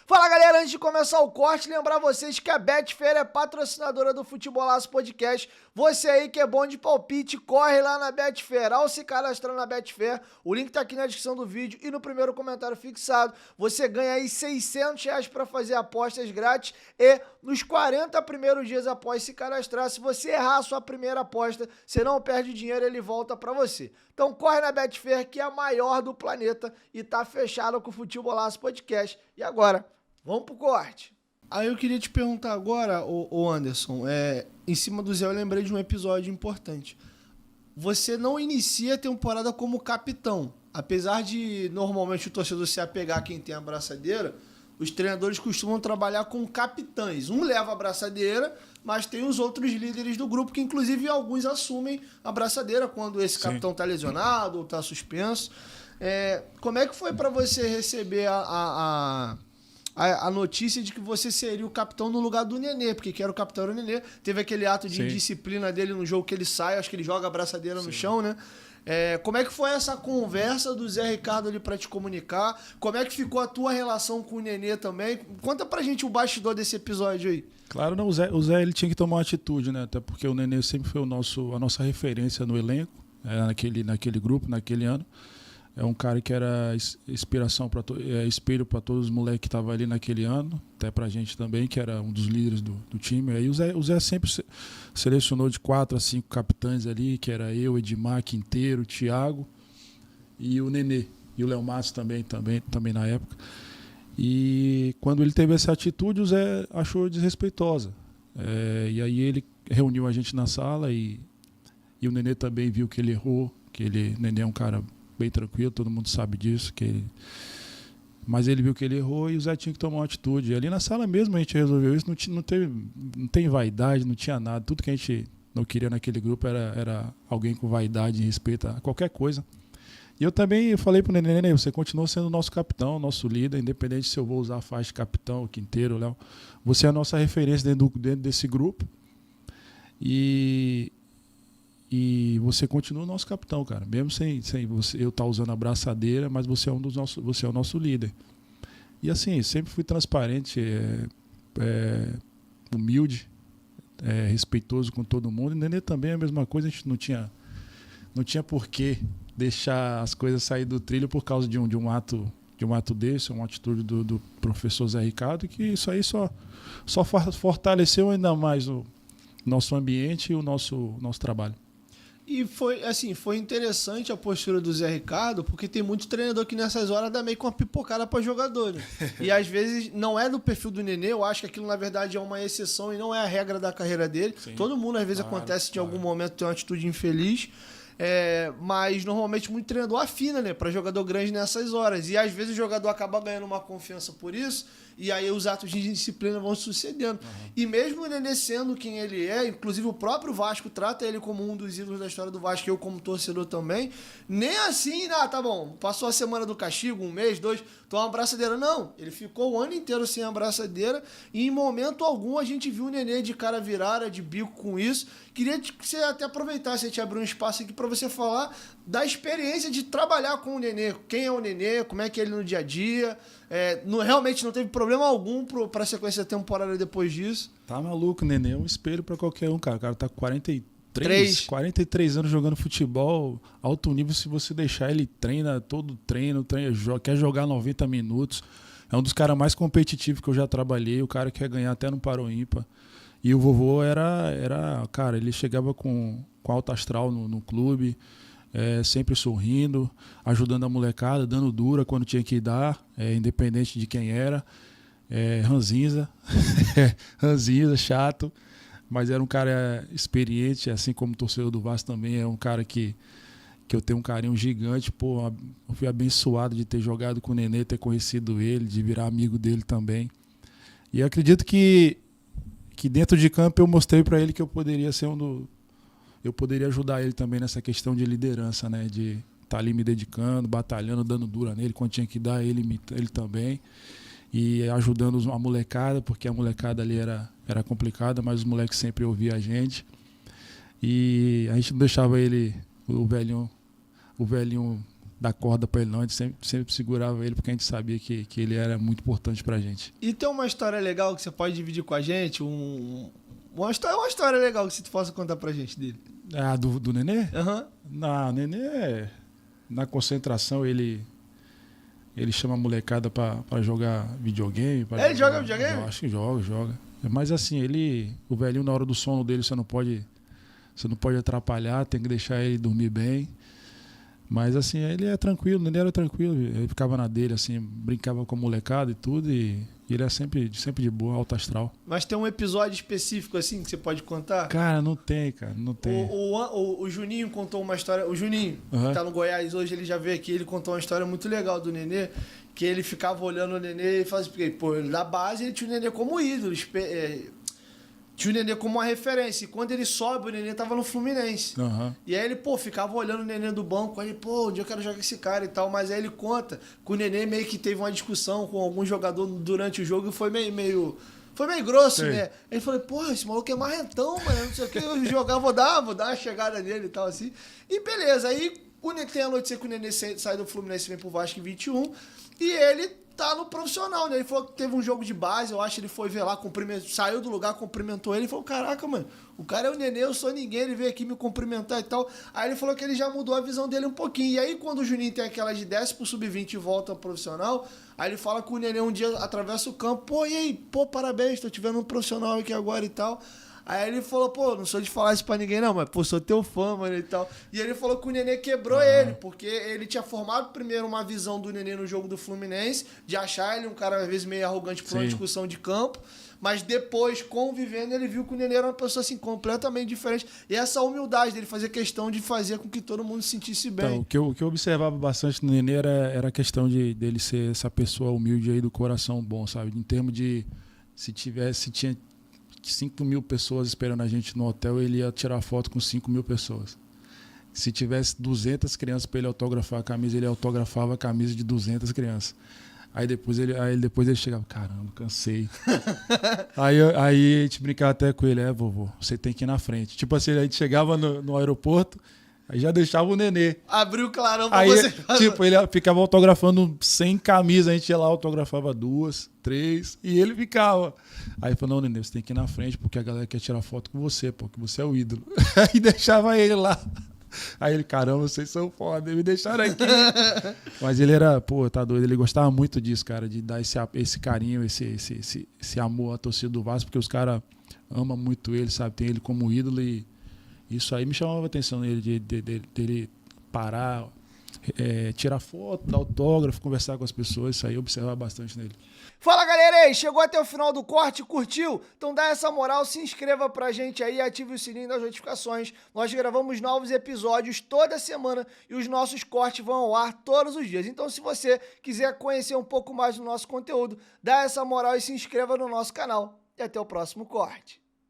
Fala galera, antes de começar o corte, lembrar vocês que a Betfair é patrocinadora do Futebolaço Podcast. Você aí que é bom de palpite, corre lá na Betfair. Ao se cadastrar na Betfair, o link tá aqui na descrição do vídeo e no primeiro comentário fixado. Você ganha aí R$600 para fazer apostas grátis e nos 40 primeiros dias após se cadastrar, se você errar a sua primeira aposta, você não perde dinheiro, ele volta para você. Então corre na Betfair, que é a maior do planeta e tá fechada com o Futebolaço Podcast. E agora, vamos pro corte. Aí eu queria te perguntar agora, ô Anderson, em cima do Zé eu lembrei de um episódio importante. Você não inicia a temporada como capitão. Apesar de normalmente o torcedor se apegar a quem tem a braçadeira, os treinadores costumam trabalhar com capitães. Um leva a braçadeira, mas tem os outros líderes do grupo, que inclusive alguns assumem a braçadeira quando esse capitão está lesionado ou está suspenso. Como é que foi para você receber a notícia de que você seria o capitão no lugar do Nenê? Porque quem era o capitão era o Nenê. Teve aquele ato de indisciplina dele no jogo que ele sai, acho que ele joga a braçadeira no chão, né? Como é que foi essa conversa do Zé Ricardo ali pra te comunicar? Como é que ficou a tua relação com o Nenê também? Conta pra gente o bastidor desse episódio aí. Claro, não, o Zé ele tinha que tomar uma atitude, né? Até porque o Nenê sempre foi a nossa referência no elenco, naquele grupo, naquele ano. É um cara que era inspiração espelho para todos os moleques que estavam ali naquele ano, até pra gente também, que era um dos líderes do time. Aí o Zé sempre selecionou de 4 a 5 capitães ali, que era eu, Edmar, Quinteiro, Thiago e o Nenê. E o Léo Matos também na época. E quando ele teve essa atitude, o Zé achou desrespeitosa. E aí ele reuniu a gente na sala e o Nenê também viu que ele errou, o Nenê é um cara bem tranquilo, todo mundo sabe disso, mas ele viu que ele errou e o Zé tinha que tomar uma atitude. E ali na sala mesmo a gente resolveu isso, não tem vaidade, não tinha nada, tudo que a gente não queria naquele grupo era alguém com vaidade e respeito a qualquer coisa. E eu também falei pro Nenê, você continua sendo nosso capitão, nosso líder, independente se eu vou usar a faixa de capitão, o Quinteiro, Léo, você é a nossa referência dentro desse grupo e você continua o nosso capitão, cara. Mesmo sem eu estar usando a braçadeira, mas você é o nosso líder. E assim, sempre fui transparente, humilde, respeitoso com todo mundo. E o Nenê também é a mesma coisa, a gente não tinha por que deixar as coisas sair do trilho por causa de um ato desse, uma atitude do professor Zé Ricardo, que isso aí só fortaleceu ainda mais o nosso ambiente e o nosso trabalho. E foi interessante a postura do Zé Ricardo, porque tem muito treinador que nessas horas dá meio com uma pipocada para jogador, né? E às vezes não é do perfil do Nenê, eu acho que aquilo na verdade é uma exceção e não é a regra da carreira dele. Sim. Todo mundo às vezes acontece de algum momento ter uma atitude infeliz, mas normalmente muito treinador afina, né, para jogador grande nessas horas. E às vezes o jogador acaba ganhando uma confiança por isso, e aí os atos de disciplina vão sucedendo. E mesmo o Nenê sendo quem ele é, inclusive o próprio Vasco trata ele como um dos ídolos da história do Vasco, eu como torcedor também, nem assim, tá bom, passou a semana do castigo, 1 mês, 2, toma uma braçadeira. Não, ele ficou o ano inteiro sem a braçadeira e em momento algum a gente viu o Nenê de cara virada, de bico com isso. Queria que você até aproveitasse, a gente abrir um espaço aqui para você falar da experiência de trabalhar com o Nenê. Quem é o Nenê, como é que é ele no dia a dia. Realmente não teve problema algum para a sequência da temporada depois disso. Tá maluco, o Nenê é um espelho para qualquer um, cara. O cara tá com 43 anos jogando futebol, alto nível. Se você deixar, ele treina, quer jogar 90 minutos. É um dos caras mais competitivos que eu já trabalhei. O cara quer ganhar até no Paro Ímpar. E o vovô cara, ele chegava com alto astral no clube, sempre sorrindo, ajudando a molecada, dando dura quando tinha que dar, independente de quem era. Ranzinza, chato, mas era um cara experiente, assim como o torcedor do Vasco também, é um cara que eu tenho um carinho gigante. Pô, eu fui abençoado de ter jogado com o Nenê, ter conhecido ele, de virar amigo dele também. E eu acredito que dentro de campo eu mostrei para ele que eu poderia eu poderia ajudar ele também nessa questão de liderança, né? De estar ali me dedicando, batalhando, dando dura nele, quando tinha que dar ele também. E ajudando a molecada, porque a molecada ali era complicada, mas os moleques sempre ouviam a gente. E a gente não deixava o velhinho dar corda pra ele não, a gente sempre segurava ele, porque a gente sabia que ele era muito importante pra gente. E tem uma história legal que você pode dividir com a gente? Uma história legal que você possa contar pra gente dele. Ah, do Nenê? Aham. O Nenê, na concentração, ele chama a molecada pra jogar videogame. Ele joga videogame? Eu acho que joga. Mas assim, o velhinho, na hora do sono dele, você não pode atrapalhar, tem que deixar ele dormir bem. Mas assim, ele é tranquilo, ele era tranquilo, ele ficava na dele, assim, brincava com a molecada e tudo, e ele é sempre de boa, alto astral. Mas tem um episódio específico assim que você pode contar? Cara, não tem. O Juninho contou uma história, o Juninho, que tá no Goiás hoje, ele já veio aqui, ele contou uma história muito legal do Nenê, que ele ficava olhando o Nenê e fazia, porque, pô, ele da base ele tinha o Nenê como ídolo, tinha o Nenê como uma referência. E quando ele sobe, o Nenê tava no Fluminense. Uhum. E aí ele, ficava olhando o Nenê do banco. Aí, um dia eu quero jogar com esse cara e tal. Mas aí ele conta que o Nenê meio que teve uma discussão com algum jogador durante o jogo e foi meio grosso, Sei. né? Ele falou, esse maluco é marrentão, mano. Não sei o que. Eu jogar, vou dar uma chegada nele e tal, assim. E beleza. Aí tem a notícia que o Nenê sai do Fluminense e vem pro Vasco em 21. E ele tá no profissional, né? Ele falou que teve um jogo de base, eu acho, ele foi ver lá, saiu do lugar, cumprimentou ele e falou, caraca, mano, o cara é o Nenê, eu sou ninguém, ele veio aqui me cumprimentar e tal. Aí ele falou que ele já mudou a visão dele um pouquinho. E aí, quando o Juninho tem aquela de desce pro sub-20 e volta ao profissional, aí ele fala que o Nenê um dia atravessa o campo, e aí, parabéns, tô te vendo um profissional aqui agora e tal. Aí ele falou, não sou de falar isso pra ninguém não, mas, sou teu fã, mano, e tal. E ele falou que o Nenê quebrou ele, porque ele tinha formado primeiro uma visão do Nenê no jogo do Fluminense, de achar ele um cara, às vezes, meio arrogante por uma discussão de campo, mas depois, convivendo, ele viu que o Nenê era uma pessoa, assim, completamente diferente. E essa humildade dele fazer questão de fazer com que todo mundo se sentisse bem. Então, o que eu observava bastante no Nenê era a questão dele ser essa pessoa humilde aí do coração bom, sabe? Em termos de, se tinha 5 mil pessoas esperando a gente no hotel, ele ia tirar foto com 5 mil pessoas. Se tivesse 200 crianças para ele autografar a camisa, ele autografava a camisa de 200 crianças. Aí depois ele chegava, caramba, cansei. aí a gente brincava até com ele, vovô, você tem que ir na frente. Tipo assim, a gente chegava no aeroporto, aí já deixava o Nenê. Abriu o clarão pra aí, você. Tipo, ele ficava autografando 100 camisas, a gente ia lá, autografava 2, 3, e ele ficava. Aí falou, não, Nenê, você tem que ir na frente, porque a galera quer tirar foto com você, porque você é o ídolo. Aí deixava ele lá. Aí ele, caramba, vocês são foda, me deixaram aqui. Mas ele era, tá doido, ele gostava muito disso, cara, de dar esse carinho, esse amor à torcida do Vasco, porque os caras amam muito ele, sabe, tem ele como ídolo, e isso aí me chamava a atenção nele, dele parar, tirar foto, dar autógrafo, conversar com as pessoas, isso aí eu observava bastante nele. Fala, galera, aí, chegou até o final do corte, curtiu? Então dá essa moral, se inscreva pra gente aí, ative o sininho das notificações. Nós gravamos novos episódios toda semana e os nossos cortes vão ao ar todos os dias. Então se você quiser conhecer um pouco mais do nosso conteúdo, dá essa moral e se inscreva no nosso canal. E até o próximo corte.